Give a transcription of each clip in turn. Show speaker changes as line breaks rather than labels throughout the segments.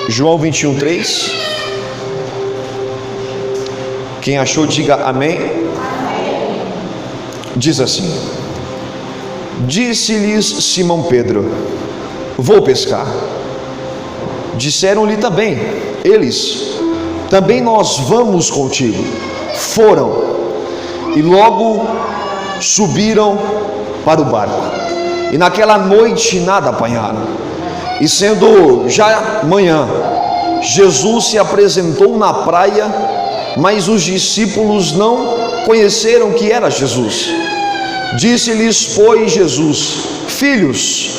João 21:3. Quem achou, diga amém. Diz assim: disse-lhes Simão Pedro: vou pescar. Disseram-lhe também eles: também nós vamos contigo. Foram e logo subiram para o barco, e naquela noite nada apanharam. E sendo já manhã, Jesus se apresentou na praia, mas os discípulos não conheceram que era Jesus. Disse-lhes, pois, Jesus: filhos,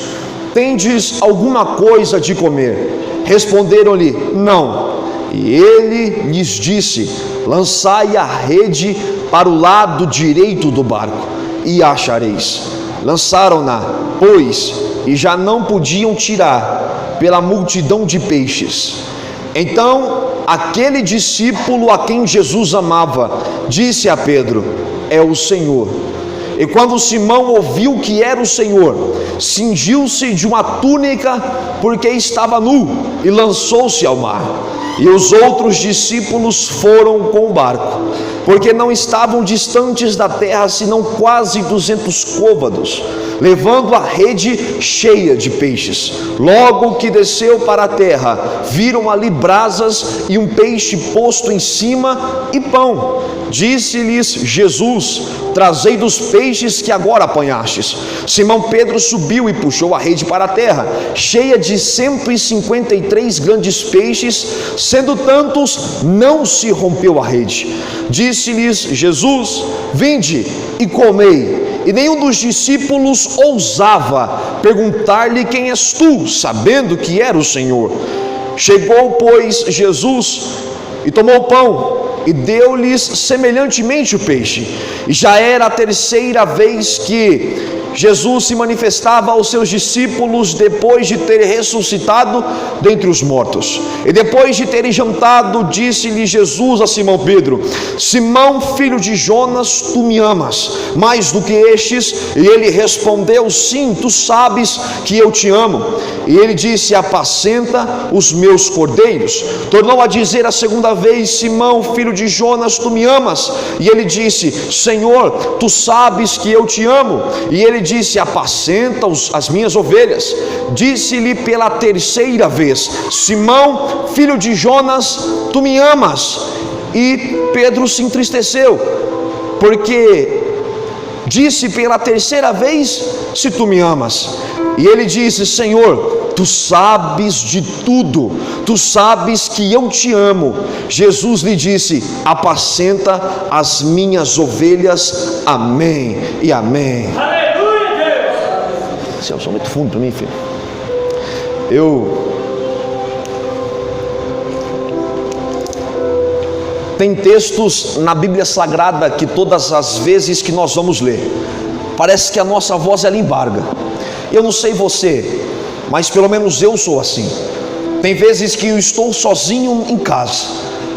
tendes alguma coisa de comer? Responderam-lhe: não. E ele lhes disse: lançai a rede para o lado direito do barco, e a achareis. Lançaram-na, pois, e já não podiam tirar, pela multidão de peixes. Então aquele discípulo a quem Jesus amava disse a Pedro: é o Senhor. E quando Simão ouviu que era o Senhor, cingiu-se de uma túnica, porque estava nu, e lançou-se ao mar. E os outros discípulos foram com o barco, porque não estavam distantes da terra, senão quase 200 côvados, levando a rede cheia de peixes. Logo que desceu para a terra, viram ali brasas e um peixe posto em cima e pão. Disse-lhes Jesus: trazei dos peixes que agora apanhastes. Simão Pedro subiu e puxou a rede para a terra, cheia de 153 grandes peixes, sendo tantos, não se rompeu a rede. Disse-lhes Jesus: vinde e comei. E nenhum dos discípulos ousava perguntar-lhe: quem és tu? Sabendo que era o Senhor. Chegou, pois, Jesus e tomou o pão e deu-lhes semelhantemente o peixe. E já era a terceira vez que Jesus se manifestava aos seus discípulos depois de ter ressuscitado dentre os mortos. E depois de terem jantado, disse-lhe Jesus a Simão Pedro: Simão, filho de Jonas, tu me amas mais do que estes? E ele respondeu: sim, tu sabes que eu te amo. E ele disse: apacenta os meus cordeiros. Tornou a dizer a segunda vez: Simão, filho de Jonas, tu me amas? E ele disse: Senhor, tu sabes que eu te amo. E ele disse: apacenta as minhas ovelhas. Disse-lhe pela terceira vez: Simão, filho de Jonas, tu me amas? E Pedro se entristeceu, porque disse pela terceira vez: se tu me amas. E ele disse: Senhor, tu sabes de tudo, tu sabes que eu te amo. Jesus lhe disse: apacenta as minhas ovelhas. Amém e amém.
Aleluia, Deus!
Esse é um som muito fundo para mim, filho. Tem textos na Bíblia Sagrada que todas as vezes que nós vamos ler, parece que a nossa voz ela embarga. Eu não sei você, mas pelo menos eu sou assim. Tem vezes que eu estou sozinho em casa,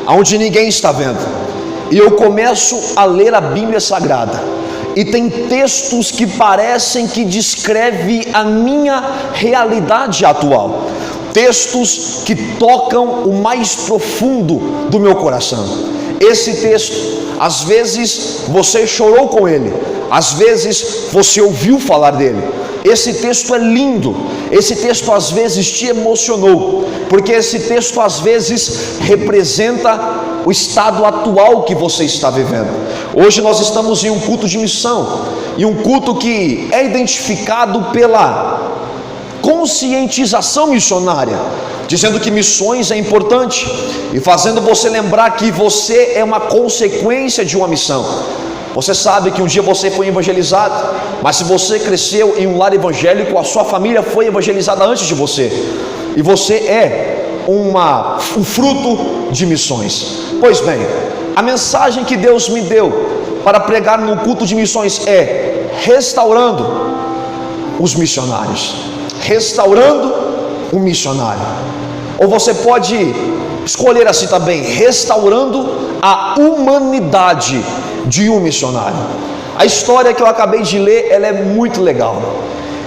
onde ninguém está vendo, e eu começo a ler a Bíblia Sagrada, e tem textos que parecem que descrevem a minha realidade atual, textos que tocam o mais profundo do meu coração. Esse texto, às vezes você chorou com ele, às vezes você ouviu falar dele. Esse texto é lindo, esse texto às vezes te emocionou, porque esse texto às vezes representa o estado atual que você está vivendo. Hoje nós estamos em um culto de missão, e um culto que é identificado pela conscientização missionária, dizendo que missões é importante, e fazendo você lembrar que você é uma consequência de uma missão. Você sabe que um dia você foi evangelizado, mas se você cresceu em um lar evangélico, a sua família foi evangelizada antes de você, e você é um fruto de missões. Pois bem, a mensagem que Deus me deu para pregar no culto de missões é restaurando os missionários. Restaurando um missionário. Ou você pode escolher assim também: restaurando a humanidade de um missionário. A história que eu acabei de ler, ela é muito legal.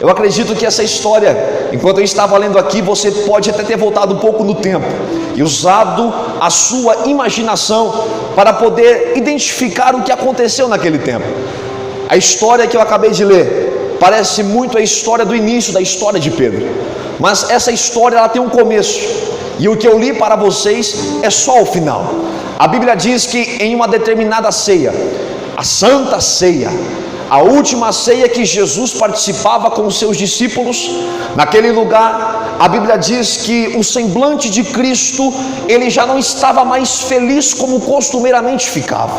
Eu acredito que essa história, enquanto eu estava lendo aqui, você pode até ter voltado um pouco no tempo e usado a sua imaginação para poder identificar o que aconteceu naquele tempo. A história que eu acabei de ler parece muito a história do início da história de Pedro, mas essa história ela tem um começo, e o que eu li para vocês é só o final. A Bíblia diz que em uma determinada ceia, a Santa Ceia, a última ceia que Jesus participava com os seus discípulos, naquele lugar, a Bíblia diz que o semblante de Cristo, ele já não estava mais feliz como costumeiramente ficava.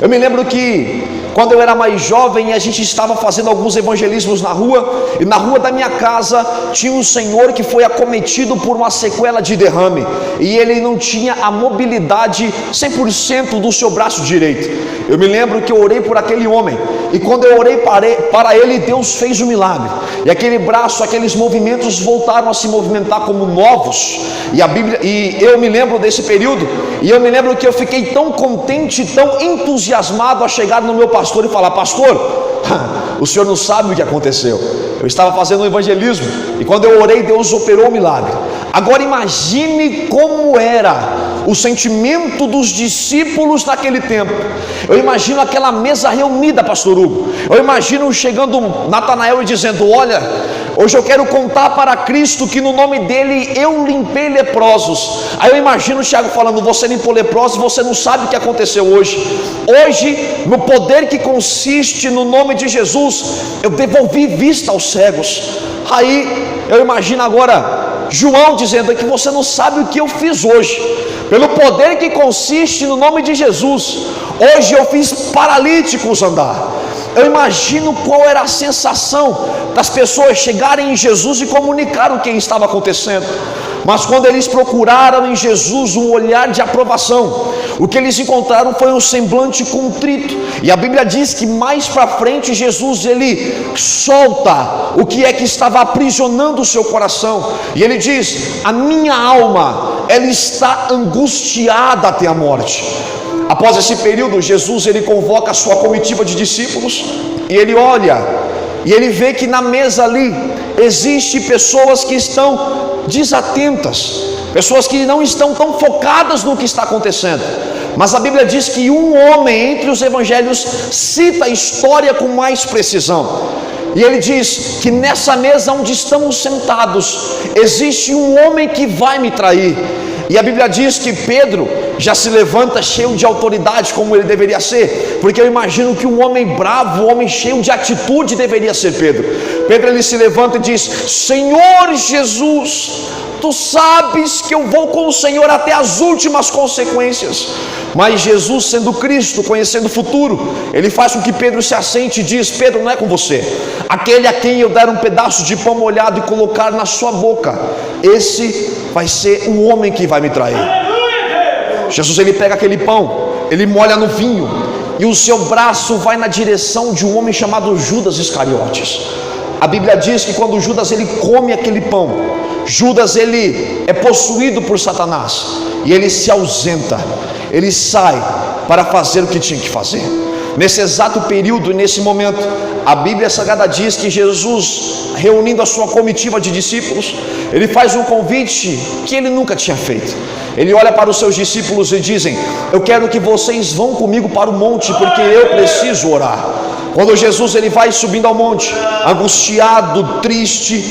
Eu me lembro que quando eu era mais jovem, a gente estava fazendo alguns evangelismos na rua, e na rua da minha casa tinha um senhor que foi acometido por uma sequela de derrame, e ele não tinha a mobilidade 100% do seu braço direito. Eu me lembro que eu orei por aquele homem, e quando eu orei para ele, Deus fez um milagre, e aquele braço, aqueles movimentos voltaram a se movimentar como novos. E eu me lembro desse período, e eu me lembro que eu fiquei tão contente, tão entusiasmado a chegar no meu pastor e falar: pastor, o senhor não sabe o que aconteceu. Eu estava fazendo um evangelismo, e quando eu orei, Deus operou o milagre. Agora imagine como era o sentimento dos discípulos naquele tempo. Eu imagino aquela mesa reunida, pastor Hugo. Eu imagino chegando Natanael e dizendo: olha, hoje eu quero contar para Cristo que no nome dele eu limpei leprosos. Aí eu imagino o Tiago falando: você limpou leprosos, você não sabe o que aconteceu hoje. Hoje, no poder que consiste no nome de Jesus, eu devolvi vista aos cegos. Aí eu imagino agora João dizendo que você não sabe o que eu fiz hoje. Pelo poder que consiste no nome de Jesus, hoje eu fiz paralíticos andar. Eu imagino qual era a sensação das pessoas chegarem em Jesus e comunicar o que estava acontecendo. Mas quando eles procuraram em Jesus um olhar de aprovação, o que eles encontraram foi um semblante contrito. E a Bíblia diz que mais para frente Jesus ele solta o que é que estava aprisionando o seu coração, e ele diz: a minha alma ela está angustiada até a morte. Após esse período, Jesus ele convoca a sua comitiva de discípulos, e ele olha e ele vê que na mesa ali existe pessoas que estão desatentas, pessoas que não estão tão focadas no que está acontecendo. Mas a Bíblia diz que um homem entre os evangelhos cita a história com mais precisão, e ele diz que nessa mesa onde estamos sentados existe um homem que vai me trair. E a Bíblia diz que Pedro já se levanta cheio de autoridade, como ele deveria ser, porque eu imagino que um homem bravo, um homem cheio de atitude deveria ser Pedro. Pedro ele se levanta e diz: Senhor Jesus, tu sabes que eu vou com o Senhor até as últimas consequências. Mas Jesus, sendo Cristo, conhecendo o futuro, ele faz com que Pedro se assente e diz: Pedro, não é com você. Aquele a quem eu der um pedaço de pão molhado e colocar na sua boca, esse vai ser um homem que vai me trair. Jesus ele pega aquele pão, ele molha no vinho, e o seu braço vai na direção de um homem chamado Judas Iscariotes. A Bíblia diz que quando Judas ele come aquele pão, Judas ele é possuído por Satanás, e ele se ausenta, ele sai para fazer o que tinha que fazer. Nesse exato período, nesse momento, a Bíblia Sagrada diz que Jesus, reunindo a sua comitiva de discípulos, ele faz um convite que ele nunca tinha feito. Ele olha para os seus discípulos e dizem: eu quero que vocês vão comigo para o monte, porque eu preciso orar. Quando Jesus ele vai subindo ao monte, angustiado, triste,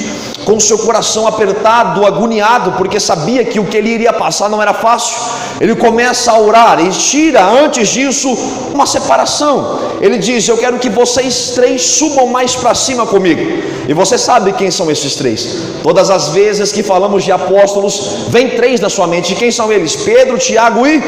com seu coração apertado, agoniado, porque sabia que o que ele iria passar não era fácil, ele começa a orar e tira antes disso uma separação. Ele diz: eu quero que vocês três subam mais para cima comigo. E você sabe quem são esses três? Todas as vezes que falamos de apóstolos, vem três na sua mente. E quem são eles? Pedro, Tiago e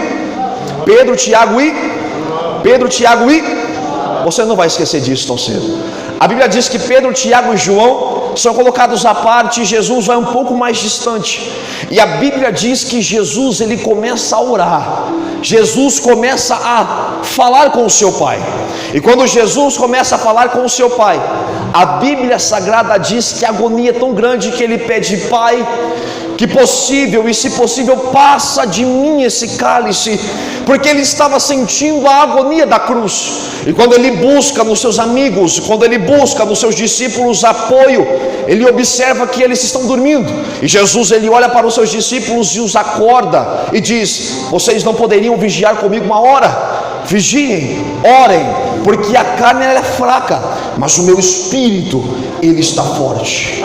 você não vai esquecer disso tão cedo. A Bíblia diz que Pedro, Tiago e João são colocados à parte, e Jesus vai um pouco mais distante. E a Bíblia diz que Jesus ele começa a orar. Jesus começa a falar com o seu Pai. E quando Jesus começa a falar com o seu Pai, a Bíblia Sagrada diz que a agonia é tão grande que ele pede: Pai, que possível, e se possível, passa de mim esse cálice, porque ele estava sentindo a agonia da cruz. E quando ele busca nos seus amigos, quando ele busca nos seus discípulos apoio, ele observa que eles estão dormindo, e Jesus ele olha para os seus discípulos e os acorda e diz: vocês não poderiam vigiar comigo uma hora? Vigiem, orem, porque a carne ela é fraca, mas o meu espírito ele está forte.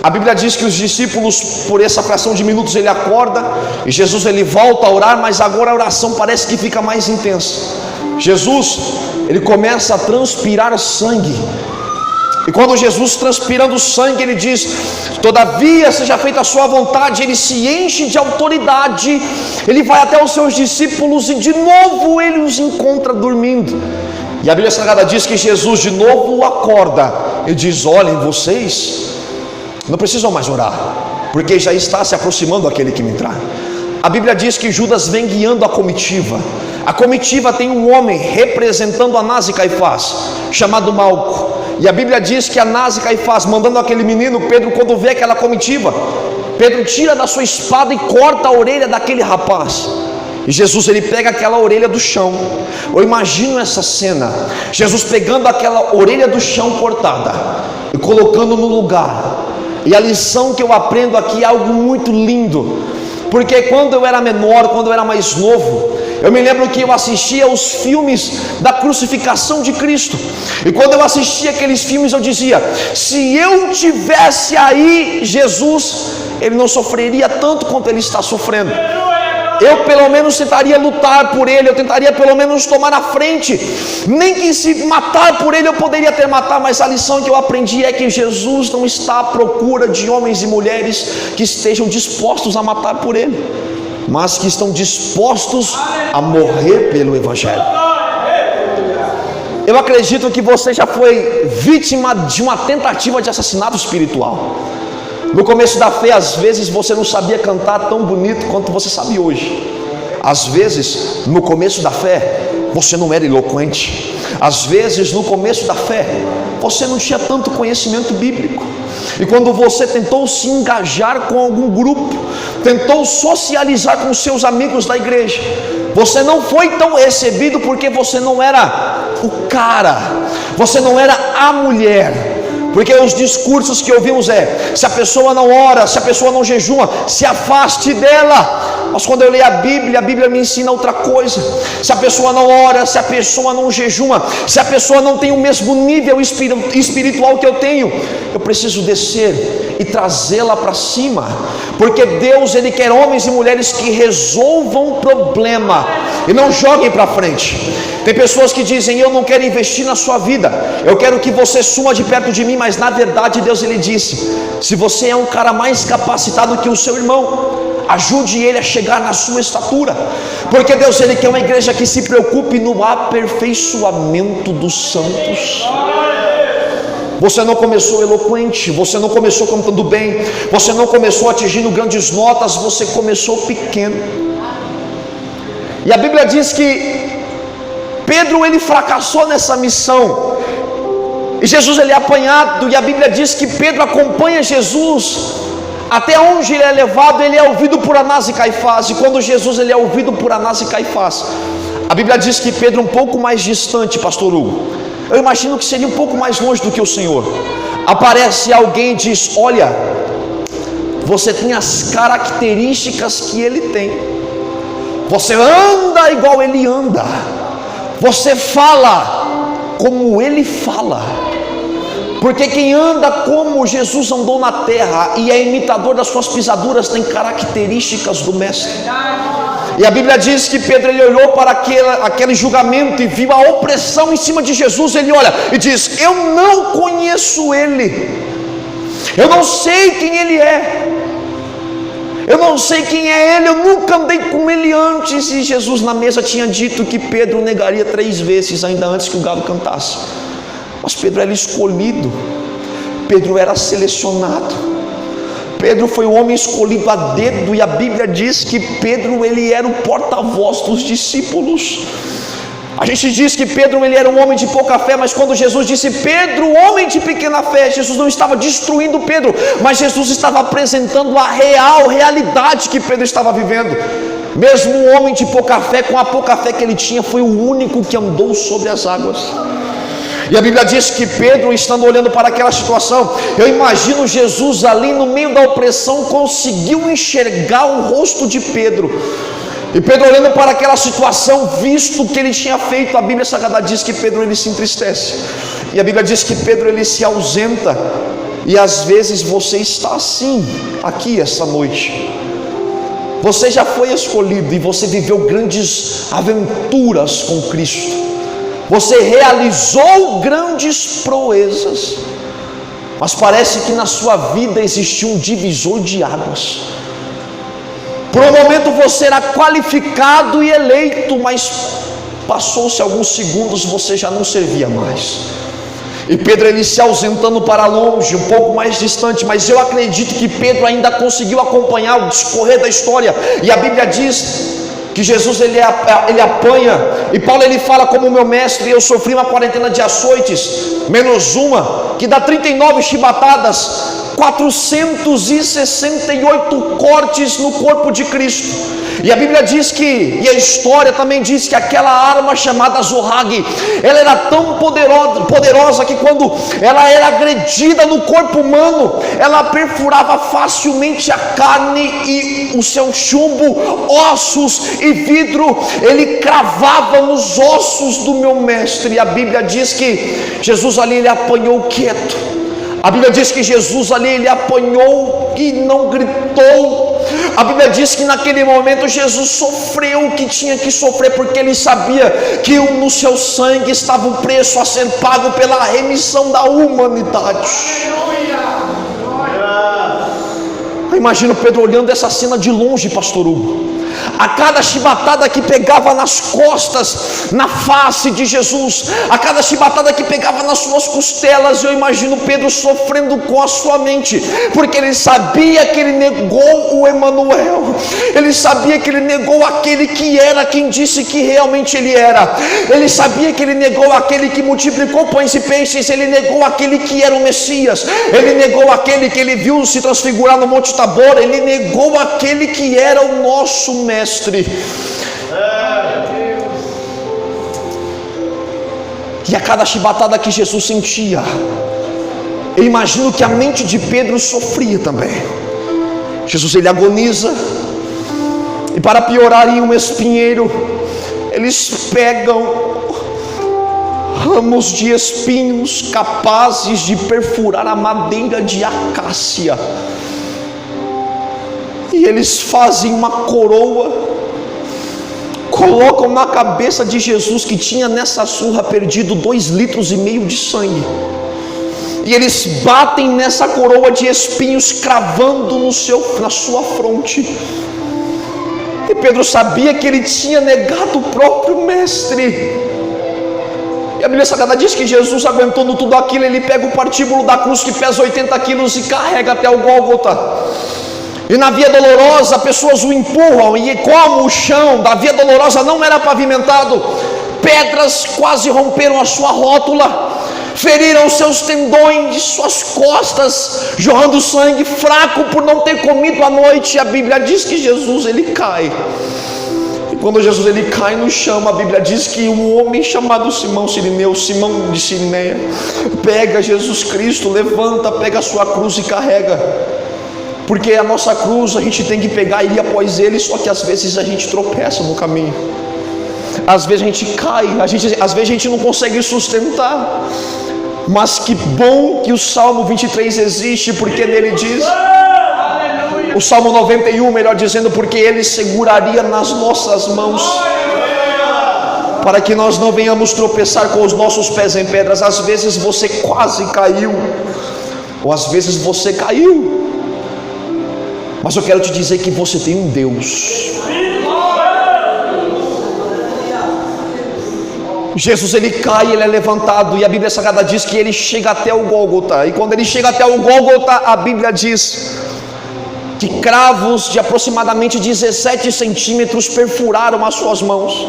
A Bíblia diz que os discípulos, por essa fração de minutos, ele acorda e Jesus ele volta a orar, mas agora a oração parece que fica mais intensa. Jesus ele começa a transpirar sangue, e quando Jesus transpirando sangue, ele diz: todavia seja feita a sua vontade. Ele se enche de autoridade, ele vai até os seus discípulos e de novo ele os encontra dormindo. E a Bíblia Sagrada diz que Jesus de novo o acorda e diz: olhem, vocês não precisam mais orar, porque já está se aproximando aquele que me trai. A Bíblia diz que Judas vem guiando a comitiva. A comitiva tem um homem representando Anás e Caifás, chamado Malco. E a Bíblia diz que Anás e Caifás, mandando aquele menino, Pedro, quando vê aquela comitiva, Pedro tira da sua espada e corta a orelha daquele rapaz. E Jesus ele pega aquela orelha do chão. Eu imagino essa cena, Jesus pegando aquela orelha do chão cortada e colocando no lugar. E a lição que eu aprendo aqui é algo muito lindo, porque quando eu era menor, quando eu era mais novo, eu me lembro que eu assistia aos filmes da crucificação de Cristo, e quando eu assistia aqueles filmes eu dizia: se eu tivesse aí, Jesus, ele não sofreria tanto quanto ele está sofrendo. Eu pelo menos tentaria lutar por ele, eu tentaria pelo menos tomar a frente, nem que se matar por ele eu poderia até matar, mas a lição que eu aprendi é que Jesus não está à procura de homens e mulheres que estejam dispostos a matar por ele, mas que estão dispostos a morrer pelo Evangelho. Eu acredito que você já foi vítima de uma tentativa de assassinato espiritual. No começo da fé, às vezes você não sabia cantar tão bonito quanto você sabe hoje. Às vezes, no começo da fé, você não era eloquente. Às vezes, no começo da fé, você não tinha tanto conhecimento bíblico. E quando você tentou se engajar com algum grupo, tentou socializar com seus amigos da igreja, você não foi tão recebido porque você não era o cara, você não era a mulher. Porque os discursos que ouvimos é: se a pessoa não ora, se a pessoa não jejuma, se afaste dela. Mas quando eu leio a Bíblia me ensina outra coisa. Se a pessoa não ora, se a pessoa não jejuma, se a pessoa não tem o mesmo nível espiritual que eu tenho, eu preciso descer e trazê-la para cima. Porque Deus ele quer homens e mulheres que resolvam o problema e não joguem para frente. Tem pessoas que dizem: eu não quero investir na sua vida, eu quero que você suma de perto de mim. Mas na verdade Deus ele disse: se você é um cara mais capacitado que o seu irmão, ajude ele a chegar na sua estatura. Porque Deus ele quer uma igreja que se preocupe no aperfeiçoamento dos santos. Você não começou eloquente, você não começou cantando bem, você não começou atingindo grandes notas, você começou pequeno. E a Bíblia diz que Pedro ele fracassou nessa missão, e Jesus ele é apanhado, e a Bíblia diz que Pedro acompanha Jesus até onde ele é levado. Ele é ouvido por Anás e Caifás, e quando Jesus ele é ouvido por Anás e Caifás, a Bíblia diz que Pedro um pouco mais distante, pastor Hugo, eu imagino que seria um pouco mais longe do que o Senhor, aparece alguém e diz: olha, você tem as características que ele tem, você anda igual ele anda, você fala como ele fala. Porque quem anda como Jesus andou na terra e é imitador das suas pisaduras tem características do mestre. E a Bíblia diz que Pedro ele olhou para aquele julgamento e viu a opressão em cima de Jesus. Ele olha e diz: eu não conheço ele, eu não sei quem ele é, eu não sei quem é ele, eu nunca andei com ele antes. E Jesus na mesa tinha dito que Pedro negaria 3 vezes ainda antes que o galo cantasse. Mas Pedro era escolhido, Pedro era selecionado, Pedro foi o homem escolhido a dedo. E a Bíblia diz que Pedro ele era o porta-voz dos discípulos. A gente diz que Pedro ele era um homem de pouca fé, mas quando Jesus disse Pedro, homem de pequena fé, Jesus não estava destruindo Pedro, mas Jesus estava apresentando a realidade que Pedro estava vivendo. Mesmo um homem de pouca fé, com a pouca fé que ele tinha, foi o único que andou sobre as águas. E a Bíblia diz que Pedro, estando olhando para aquela situação, eu imagino Jesus ali no meio da opressão, conseguiu enxergar o rosto de Pedro. E Pedro olhando para aquela situação, visto o que ele tinha feito, a Bíblia Sagrada diz que Pedro ele se entristece. E a Bíblia diz que Pedro ele se ausenta. E às vezes você está assim, aqui essa noite. Você já foi escolhido e você viveu grandes aventuras com Cristo. Você realizou grandes proezas. Mas parece que na sua vida existiu um divisor de águas. Por um momento você era qualificado e eleito, mas passou-se alguns segundos, você já não servia mais. E Pedro ele se ausentando para longe, um pouco mais distante, mas eu acredito que Pedro ainda conseguiu acompanhar o discorrer da história. E a Bíblia diz que Jesus ele apanha, e Paulo ele fala: como meu mestre, eu sofri uma quarentena de açoites, menos uma, que dá 39 chibatadas, 468 cortes no corpo de Cristo. E a Bíblia diz que, e a história também diz que aquela arma chamada Zohag, ela era tão poderosa que quando ela era agredida no corpo humano, ela perfurava facilmente a carne e o seu chumbo, ossos e vidro, ele cravava nos ossos do meu mestre. E a Bíblia diz que Jesus ali ele apanhou quieto. A Bíblia diz que Jesus ali ele apanhou e não gritou. A Bíblia diz que naquele momento Jesus sofreu o que tinha que sofrer, porque ele sabia que no seu sangue estava o preço a ser pago pela remissão da humanidade. Eu imagino Pedro olhando essa cena de longe, pastor Hugo. A cada chibatada que pegava nas costas, na face de Jesus, a cada chibatada que pegava nas suas costelas, eu imagino Pedro sofrendo com a sua mente, porque ele sabia que ele negou o Emanuel, ele sabia que ele negou aquele que era quem disse que realmente ele era, ele sabia que ele negou aquele que multiplicou pães e peixes, ele negou aquele que era o Messias, ele negou aquele que ele viu se transfigurar no Monte Tabor, ele negou aquele que era o nosso mestre. E a cada chibatada que Jesus sentia, eu imagino que a mente de Pedro sofria também. Jesus ele agoniza, e para piorar, em um espinheiro eles pegam ramos de espinhos capazes de perfurar a madeira de acácia, e eles fazem uma coroa, colocam na cabeça de Jesus, que tinha nessa surra perdido 2,5 litros de sangue, e eles batem nessa coroa de espinhos, cravando na sua fronte. E Pedro sabia que ele tinha negado o próprio mestre. E a Bíblia Sagrada diz que Jesus, aguentando tudo aquilo, ele pega o partíbulo da cruz que pesa 80 quilos e carrega até o Gólgota. E na Via Dolorosa, pessoas o empurram, e como o chão da Via Dolorosa não era pavimentado, pedras quase romperam a sua rótula, feriram seus tendões, suas costas, jorrando sangue, fraco por não ter comido à noite. E a Bíblia diz que Jesus ele cai. E quando Jesus ele cai no chão, a Bíblia diz que um homem chamado Simão Sirineu, Simão de Sirineia, pega Jesus Cristo, levanta, pega a sua cruz e carrega. Porque a nossa cruz a gente tem que pegar e ir após ele, só que às vezes a gente tropeça no caminho, às vezes a gente cai, às vezes a gente não consegue sustentar. Mas que bom que o Salmo 23 existe, porque nele diz, o Salmo 91, melhor dizendo, porque ele seguraria nas nossas mãos, para que nós não venhamos tropeçar com os nossos pés em pedras. Às vezes você quase caiu, ou às vezes você caiu, mas eu quero te dizer que você tem um Deus. Jesus ele cai, ele é levantado, e a Bíblia Sagrada diz que ele chega até o Gólgota. E quando ele chega até o Gólgota, a Bíblia diz que cravos de aproximadamente 17 centímetros perfuraram as suas mãos.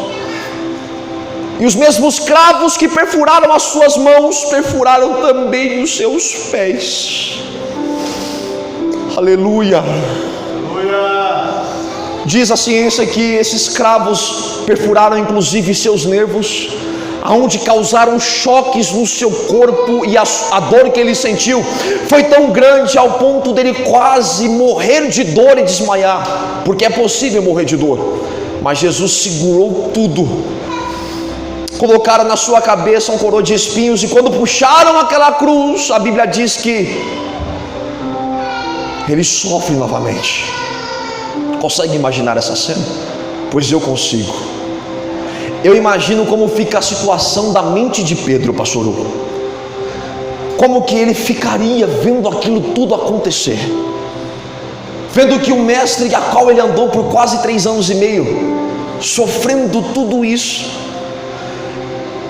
E os mesmos cravos que perfuraram as suas mãos, perfuraram também os seus pés. Aleluia. Diz a ciência que esses cravos perfuraram inclusive seus nervos, aonde causaram choques no seu corpo, e a dor que ele sentiu foi tão grande ao ponto dele quase morrer de dor e desmaiar, porque é possível morrer de dor, mas Jesus segurou tudo. Colocaram na sua cabeça um coroa de espinhos, e quando puxaram aquela cruz, a Bíblia diz que ele sofre novamente. Consegue imaginar essa cena? Pois eu consigo. Eu imagino como fica a situação da mente de Pedro, pastor Hugo. Como que ele ficaria vendo aquilo tudo acontecer, vendo que o mestre a qual ele andou por quase 3 anos e meio, sofrendo tudo isso.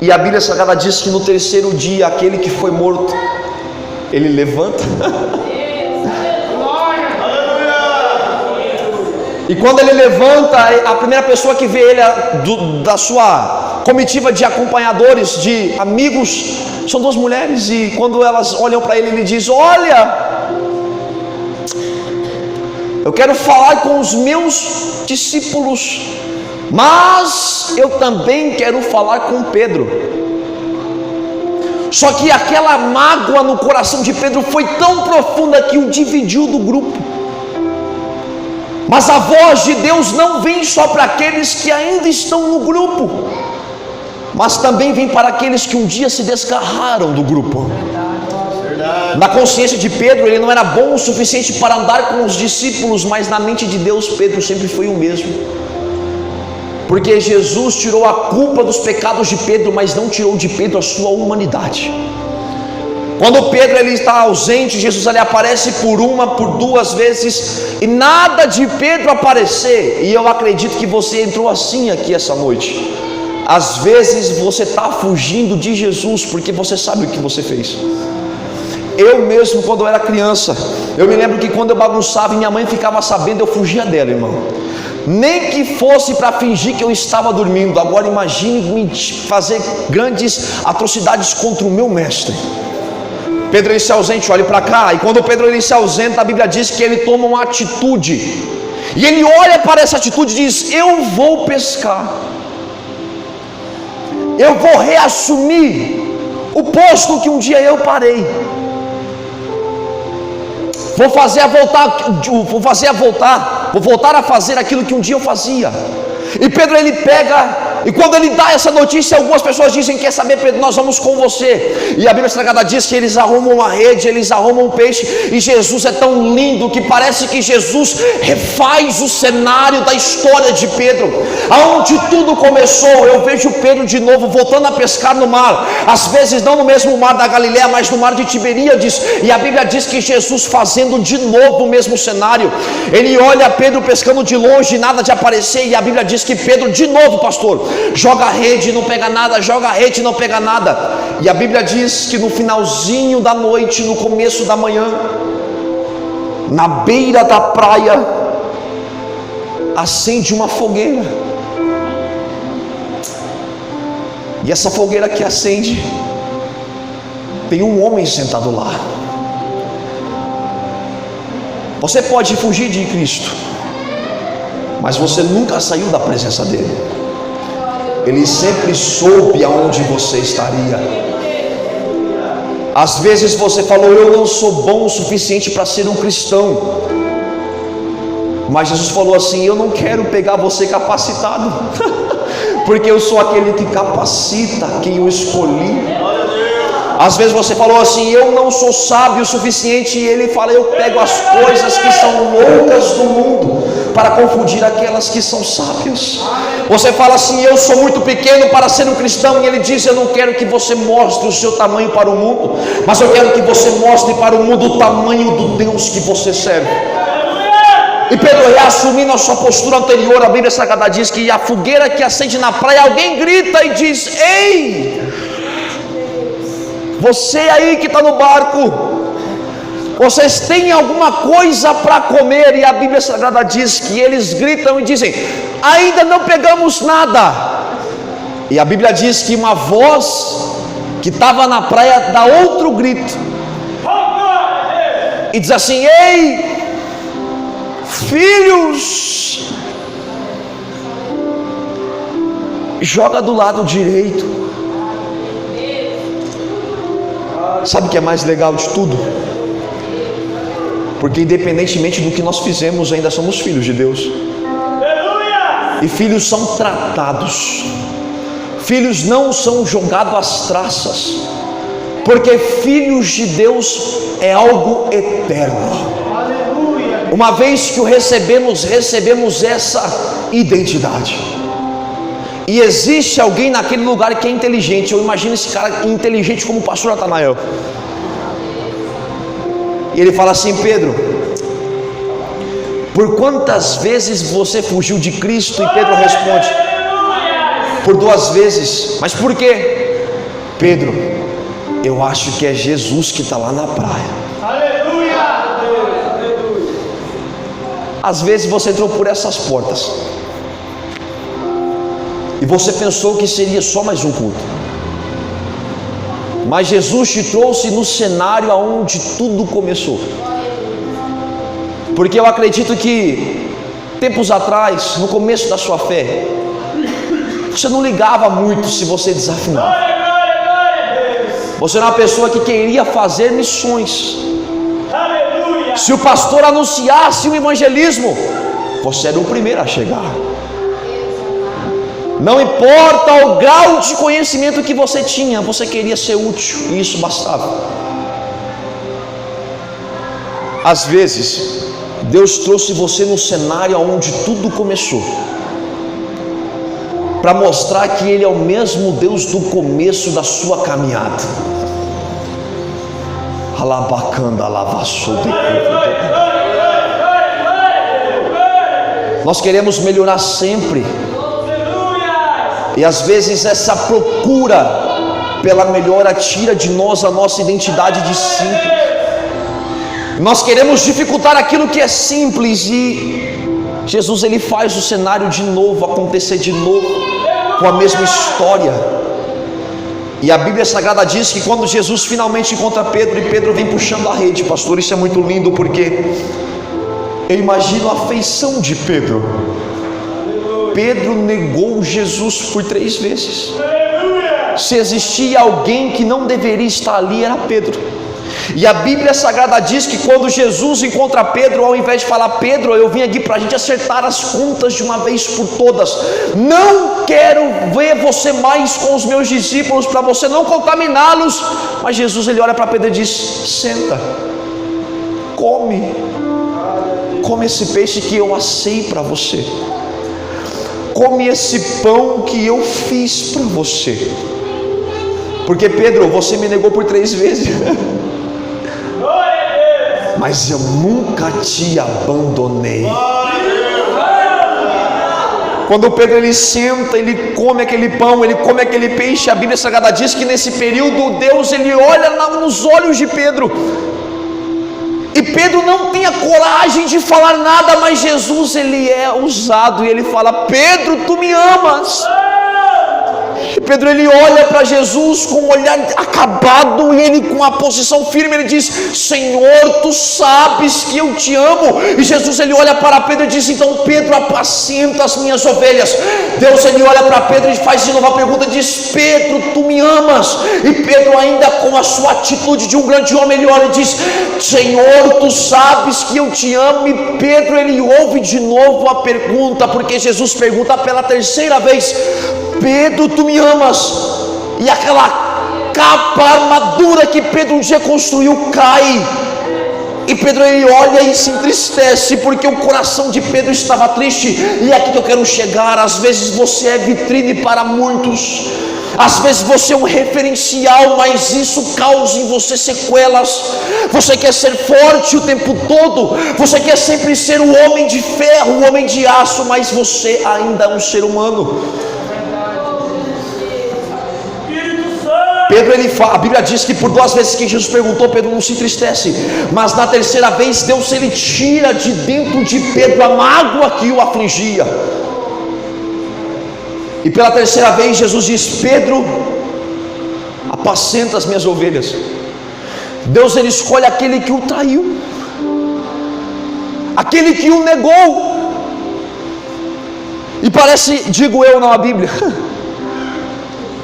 E a Bíblia Sagrada diz que no 3º dia, aquele que foi morto, ele levanta. E quando ele levanta, a primeira pessoa que vê ele da sua comitiva de acompanhadores, de amigos, são 2 mulheres. E quando elas olham para ele, ele diz: olha, eu quero falar com os meus discípulos, mas eu também quero falar com Pedro. Só que aquela mágoa no coração de Pedro foi tão profunda que o dividiu do grupo. Mas a voz de Deus não vem só para aqueles que ainda estão no grupo, mas também vem para aqueles que um dia se desgarraram do grupo. Na consciência de Pedro, ele não era bom o suficiente para andar com os discípulos, mas na mente de Deus, Pedro sempre foi o mesmo. Porque Jesus tirou a culpa dos pecados de Pedro, mas não tirou de Pedro a sua humanidade. Quando Pedro ele está ausente, Jesus ali aparece por 2 vezes, e nada de Pedro aparecer. E eu acredito que você entrou assim aqui essa noite. Às vezes você está fugindo de Jesus porque você sabe o que você fez. Eu mesmo, quando eu era criança, eu me lembro que quando eu bagunçava e minha mãe ficava sabendo, eu fugia dela, irmão. Nem que fosse para fingir que eu estava dormindo. Agora imagine me fazer grandes atrocidades contra o meu mestre. Pedro ele se ausente, olha para cá. E quando Pedro ele se ausenta, a Bíblia diz que ele toma uma atitude. E ele olha para essa atitude e diz: eu vou pescar. Eu vou reassumir o posto que um dia eu parei. Vou voltar a fazer aquilo que um dia eu fazia. E Pedro ele pega, e quando ele dá essa notícia, algumas pessoas dizem: quer saber, Pedro, nós vamos com você. E a Bíblia Sagrada diz que eles arrumam uma rede, eles arrumam um peixe, e Jesus é tão lindo que parece que Jesus refaz o cenário da história de Pedro. Aonde tudo começou, eu vejo Pedro de novo voltando a pescar no mar, às vezes não no mesmo mar da Galileia, mas no mar de Tiberíades. E a Bíblia diz que Jesus fazendo de novo o mesmo cenário. Ele olha Pedro pescando de longe, nada de aparecer, e a Bíblia diz que Pedro de novo, pastor, joga a rede, não pega nada, joga a rede, não pega nada. E a Bíblia diz que no finalzinho da noite, no começo da manhã, na beira da praia, acende uma fogueira. E essa fogueira que acende, tem um homem sentado lá. Você pode fugir de Cristo, mas você nunca saiu da presença dele. Ele sempre soube aonde você estaria. Às vezes você falou: eu não sou bom o suficiente para ser um cristão. Mas Jesus falou assim: eu não quero pegar você capacitado, porque eu sou aquele que capacita quem eu escolhi. Às vezes você falou assim: eu não sou sábio o suficiente, e ele fala: eu pego as coisas que são loucas do mundo para confundir aquelas que são sábias. Você fala assim: eu sou muito pequeno para ser um cristão, e ele diz: eu não quero que você mostre o seu tamanho para o mundo, mas eu quero que você mostre para o mundo o tamanho do Deus que você serve. E Pedro, reassumindo a sua postura anterior, a Bíblia Sagrada diz que a fogueira que acende na praia, alguém grita e diz: ei, você aí que está no barco, vocês têm alguma coisa para comer? E a Bíblia Sagrada diz que eles gritam e dizem: ainda não pegamos nada. E a Bíblia diz que uma voz que estava na praia dá outro grito e diz assim: ei, filhos, joga do lado direito. Sabe o que é mais legal de tudo? Porque independentemente do que nós fizemos, ainda somos filhos de Deus. E filhos são tratados, filhos não são jogados às traças, porque filhos de Deus é algo eterno. Uma vez que o recebemos essa identidade. E existe alguém naquele lugar que é inteligente. Eu imagino esse cara inteligente como o pastor Natanael. E ele fala assim: Pedro, por quantas vezes você fugiu de Cristo? E Pedro responde: por 2 vezes. Mas por quê? Pedro, eu acho que é Jesus que está lá na praia.
Aleluia!
Às vezes você entrou por essas portas e você pensou que seria só mais um culto, mas Jesus te trouxe no cenário aonde tudo começou. Porque eu acredito que tempos atrás, no começo da sua fé, você não ligava muito se você desafinava. Você era uma pessoa que queria fazer missões. Se o pastor anunciasse o evangelismo, você era o primeiro a chegar. Não importa o grau de conhecimento que você tinha, você queria ser útil, e isso bastava. Às vezes, Deus trouxe você no cenário onde tudo começou, para mostrar que Ele é o mesmo Deus do começo da sua caminhada. Alabacanda, lavassou. Nós queremos melhorar sempre. E às vezes essa procura pela melhora tira de nós a nossa identidade de simples. Nós queremos dificultar aquilo que é simples, e Jesus ele faz o cenário de novo acontecer de novo, com a mesma história. E a Bíblia Sagrada diz que quando Jesus finalmente encontra Pedro, e Pedro vem puxando a rede, pastor, isso é muito lindo, porque eu imagino a afeição de Pedro. Pedro negou Jesus por 3 vezes. Se existia alguém que não deveria estar ali, era Pedro. E a Bíblia Sagrada diz que quando Jesus encontra Pedro, ao invés de falar: Pedro, eu vim aqui para a gente acertar as contas de uma vez por todas, não quero ver você mais com os meus discípulos, para você não contaminá-los. Mas Jesus ele olha para Pedro e diz: senta, come esse peixe que eu assei para você, come esse pão que eu fiz para você. Porque Pedro, você me negou por 3 vezes, mas eu nunca te abandonei. Quando Pedro ele senta, ele come aquele pão, ele come aquele peixe, a Bíblia Sagrada diz que nesse período Deus ele olha nos olhos de Pedro, e Pedro não tem a coragem de falar nada, mas Jesus ele é ousado e ele fala: Pedro, tu me amas? E Pedro ele olha para Jesus com um olhar acabado, e ele com a posição firme ele diz: Senhor, tu sabes que eu te amo. E Jesus ele olha para Pedro e diz: então Pedro, apacenta as minhas ovelhas. Deus ele olha para Pedro e faz de novo a pergunta, diz: Pedro, tu me amas? E Pedro, ainda com a sua atitude de um grande homem, ele olha e diz: Senhor, tu sabes que eu te amo. E Pedro ele ouve de novo a pergunta, porque Jesus pergunta pela 3ª vez: Pedro, tu me amas? E aquela capa, armadura que Pedro um dia construiu cai, e Pedro ele olha e se entristece, porque o coração de Pedro estava triste. E é aqui que eu quero chegar. Às vezes você é vitrine para muitos, às vezes você é um referencial, mas isso causa em você sequelas. Você quer ser forte o tempo todo, você quer sempre ser o homem de ferro, o homem de aço, mas você ainda é um ser humano. Pedro ele fala, a Bíblia diz que por 2 vezes que Jesus perguntou, Pedro não se entristece, mas na 3ª vez Deus ele tira de dentro de Pedro a mágoa que o afligia. E pela terceira vez Jesus diz: Pedro, apacenta as minhas ovelhas. Deus, ele escolhe aquele que o traiu, aquele que o negou. E parece, digo eu, não a Bíblia,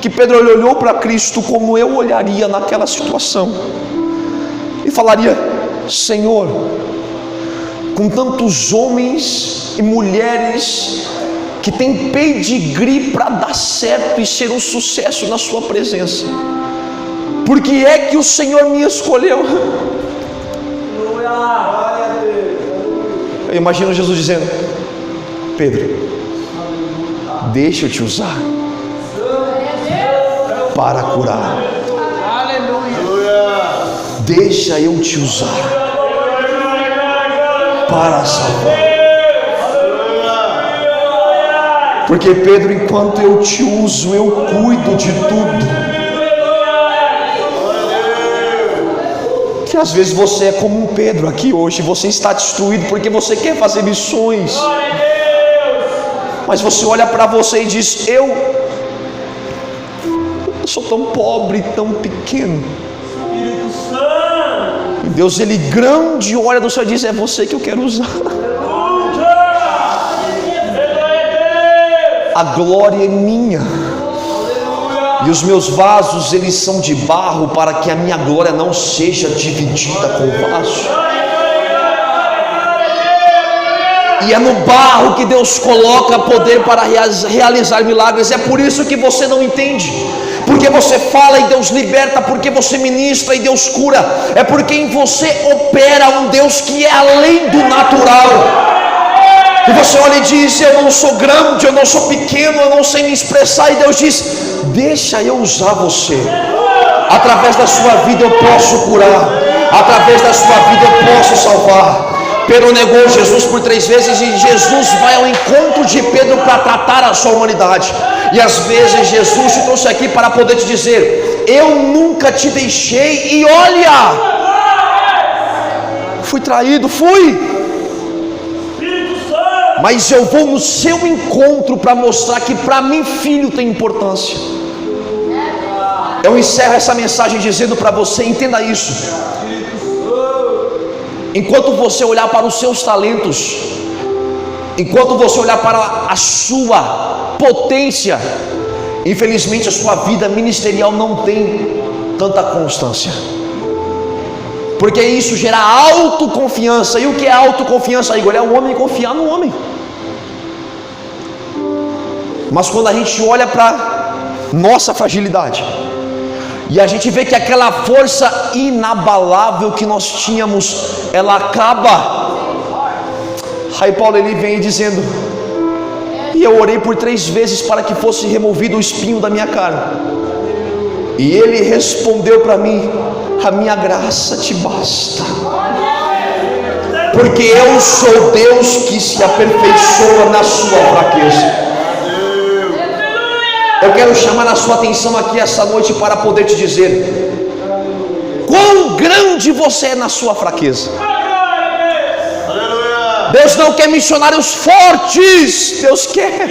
que Pedro olhou para Cristo como eu olharia naquela situação e falaria: Senhor, com tantos homens e mulheres que tem pedigree para dar certo e ser um sucesso na sua presença, por que é que o Senhor me escolheu? Eu imagino Jesus dizendo: Pedro, deixa eu te usar para curar. Deixa eu te usar para salvar. Porque Pedro, enquanto eu te uso, eu cuido de tudo. Que às vezes você é como um Pedro aqui hoje, você está destruído porque você quer fazer missões, mas você olha para você e diz: eu sou tão pobre, tão pequeno. E Deus, ele grande, olha do céu e diz: é você que eu quero usar. A glória é minha, e os meus vasos, eles são de barro, para que a minha glória não seja dividida com o vaso. E é no barro que Deus coloca poder para realizar milagres. É por isso que você não entende, porque você fala e Deus liberta, porque você ministra e Deus cura. É porque em você opera um Deus que é além do natural. E você olha e diz: eu não sou grande, eu não sou pequeno, eu não sei me expressar. E Deus diz: deixa eu usar você. Através da sua vida eu posso curar, através da sua vida eu posso salvar. Pedro negou Jesus por 3 vezes, e Jesus vai ao encontro de Pedro para tratar a sua humanidade. E às vezes Jesus te trouxe aqui para poder te dizer: eu nunca te deixei, e olha, fui traído, mas eu vou no seu encontro para mostrar que para mim filho tem importância. Eu encerro essa mensagem dizendo para você: entenda isso. Enquanto você olhar para os seus talentos, enquanto você olhar para a sua potência, infelizmente a sua vida ministerial não tem tanta constância, porque isso gera autoconfiança. E o que é autoconfiança, Igor? É o homem confiar no homem. Mas quando a gente olha para nossa fragilidade e a gente vê que aquela força inabalável que nós tínhamos, ela acaba. Aí Paulo, ele vem dizendo: e eu orei por 3 vezes para que fosse removido o espinho da minha carne, e ele respondeu para mim: a minha graça te basta, porque eu sou Deus que se aperfeiçoa na sua fraqueza. Eu quero chamar a sua atenção aqui essa noite para poder te dizer quão grande você é na sua fraqueza. Deus não quer missionários fortes, Deus quer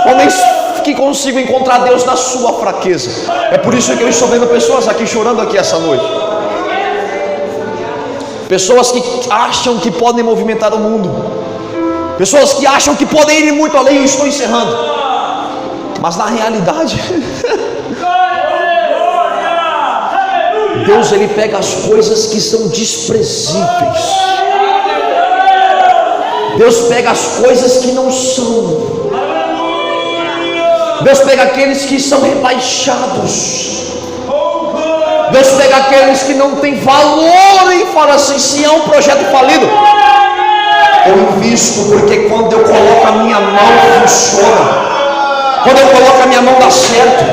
homens que consigam encontrar Deus na sua fraqueza. É por isso que eu estou vendo pessoas aqui chorando aqui essa noite, pessoas que acham que podem movimentar o mundo, pessoas que acham que podem ir muito além. Eu estou encerrando. Mas na realidade, Deus, ele pega as coisas que são desprezíveis. Deus pega as coisas que não são. Deus pega aqueles que são rebaixados. Deus pega aqueles que não têm valor e fala assim: se é um projeto falido, eu invisto, porque quando eu coloco a minha mão funciona. Quando eu coloco a minha mão dá certo.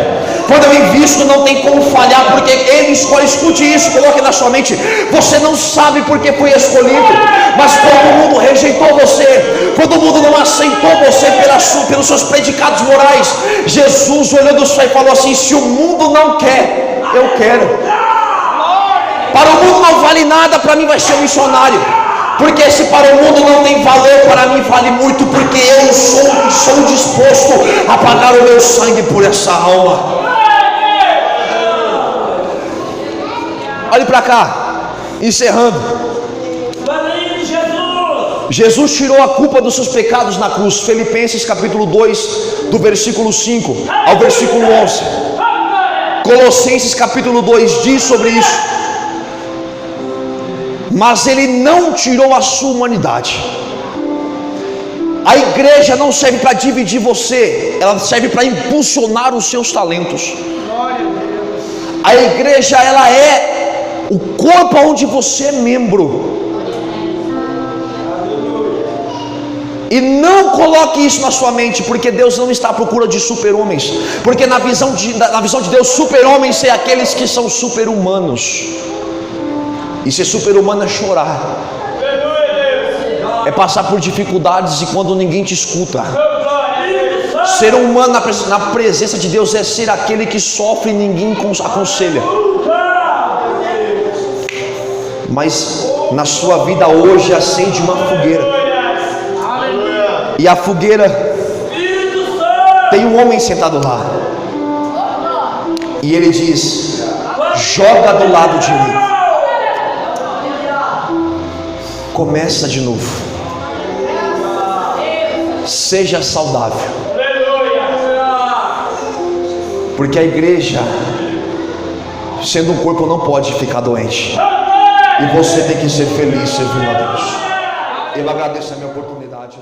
Quando eu invisto não tem como falhar, porque Ele escolhe. Escute isso, coloque na sua mente: você não sabe porque foi escolhido, mas quando o mundo rejeitou você, quando o mundo não aceitou você pelos seus predicados morais, Jesus olhou do céu e falou assim: se o mundo não quer, eu quero. Para o mundo não vale nada, para mim vai ser um missionário. Porque se para o mundo não tem valor, para mim vale muito, porque eu sou disposto a pagar o meu sangue por essa alma. Olhe para cá, encerrando. Jesus tirou a culpa dos seus pecados na cruz. Filipenses capítulo 2, do versículo 5 ao versículo 11. Colossenses capítulo 2 diz sobre isso. Mas ele não tirou a sua humanidade. A igreja não serve para dividir você, ela serve para impulsionar os seus talentos. A igreja, ela é o corpo onde você é membro. E não coloque isso na sua mente, porque Deus não está à procura de super-homens. Porque na visão de Deus, super-homens é aqueles que são super-humanos. E ser super-humano é chorar, é passar por dificuldades e quando ninguém te escuta. Ser humano na presença de Deus é ser aquele que sofre e ninguém aconselha. Mas na sua vida hoje acende uma fogueira. E a fogueira tem um homem sentado lá. E ele diz: joga do lado de mim. Começa de novo. Seja saudável. Porque a igreja, sendo um corpo, não pode ficar doente. E você tem que ser feliz servindo a Deus. Eu agradeço a minha oportunidade.